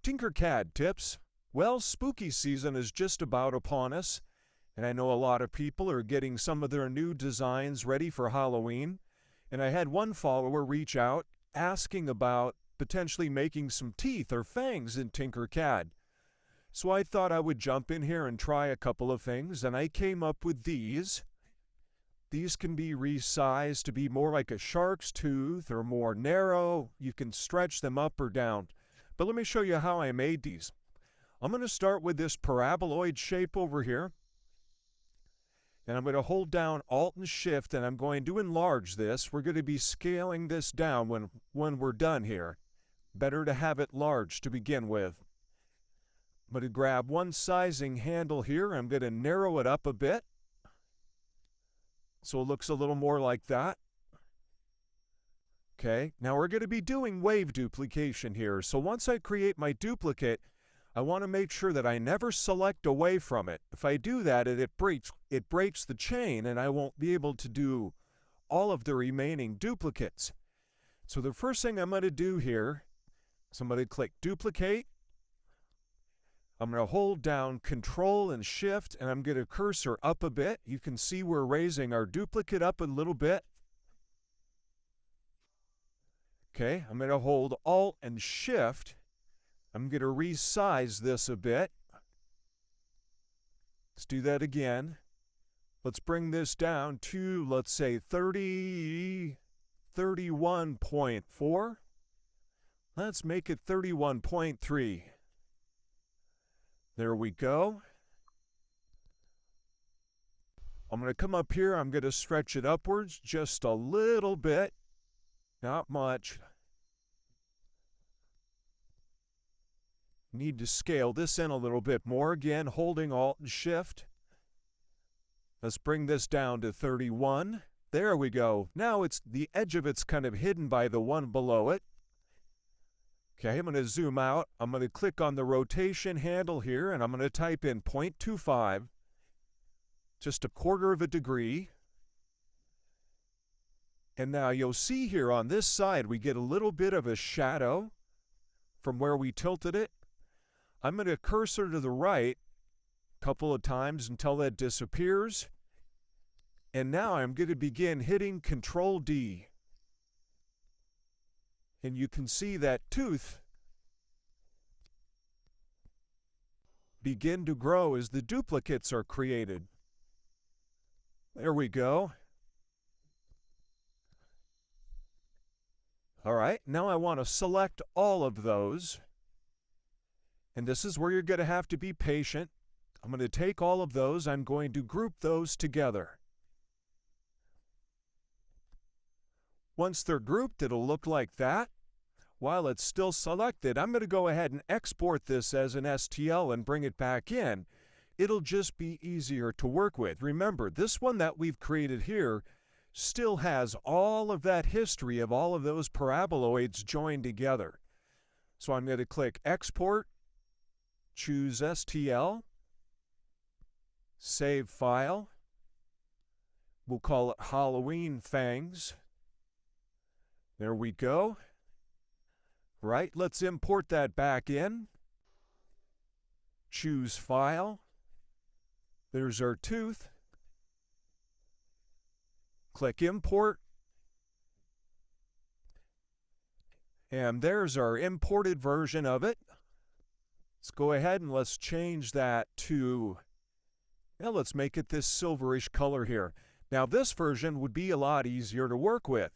TinkerCAD tips. Well, spooky season is just about upon us, and I know a lot of people are getting some of their new designs ready for Halloween. And I had one follower reach out asking about potentially making some teeth or fangs in TinkerCAD. So I thought I would jump in here and try a couple of things, and I came up with these. These can be resized to be more like a shark's tooth or more narrow. You can stretch them up or down. But let me show you how I made these. I'm going to start with this paraboloid shape over here. And I'm going to hold down Alt and Shift, and I'm going to enlarge this. We're going to be scaling this down when we're done here. Better to have it large to begin with. I'm going to grab one sizing handle here. I'm going to narrow it up a bit, so it looks a little more like that. Okay, now we're going to be doing wave duplication here. So once I create my duplicate, I want to make sure that I never select away from it. If I do that, it breaks the chain, and I won't be able to do all of the remaining duplicates. So the first thing I'm going to do here is I'm going to click Duplicate. I'm going to hold down Control and Shift, and I'm going to cursor up a bit. You can see we're raising our duplicate up a little bit. Okay, I'm going to hold Alt and Shift. I'm going to resize this a bit. Let's do that again. Let's bring this down to, let's say, 31.4. Let's make it 31.3. There we go. I'm going to come up here. I'm going to stretch it upwards just a little bit. Not much. Need to scale this in a little bit more. Again, holding Alt and Shift. Let's bring this down to 31. There we go. Now it's the edge of it's kind of hidden by the one below it. Okay, I'm going to zoom out. I'm going to click on the rotation handle here, and I'm going to type in 0.25, just 1/4 of a degree. And now you'll see here on this side, we get a little bit of a shadow from where we tilted it. I'm going to cursor to the right a couple of times until that disappears. And now I'm going to begin hitting Control D. And you can see that tooth begin to grow as the duplicates are created. There we go. All right, now I want to select all of those. And this is where you're going to have to be patient. I'm going to take all of those. I'm going to group those together. Once they're grouped, it'll look like that. While it's still selected, I'm going to go ahead and export this as an STL and bring it back in. It'll just be easier to work with. Remember, this one that we've created here still has all of that history of all of those paraboloids joined together. So I'm going to click Export, choose STL, save file. We'll call it Halloween Fangs. There we go. Right, let's import that back in. Choose File. There's our tooth. Click Import. And there's our imported version of it. Let's go ahead and let's change that to, let's make it this silverish color here. Now this version would be a lot easier to work with.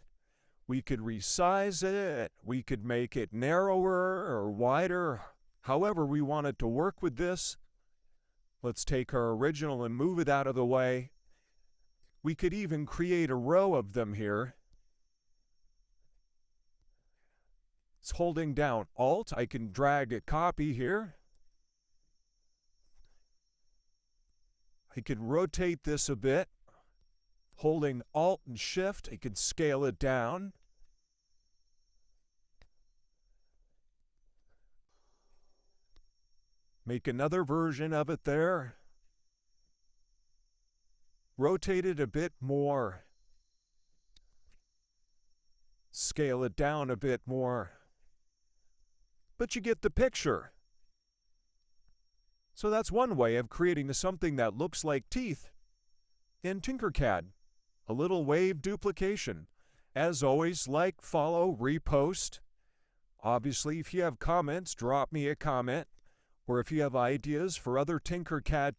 We could resize it, we could make it narrower or wider, however we want it to work with this. Let's take our original and move it out of the way. We could even create a row of them here. It's holding down Alt. I can drag a copy here. I could rotate this a bit. Holding Alt and Shift, I could scale it down. Make another version of it there. Rotate it a bit more. Scale it down a bit more. But you get the picture. So that's one way of creating something that looks like teeth in TinkerCAD, a little wave duplication. As always, like, follow, repost. Obviously, if you have comments, drop me a comment. Or if you have ideas for other TinkerCAD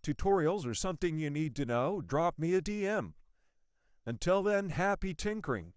tutorials or something you need to know, drop me a DM. Until then, happy tinkering.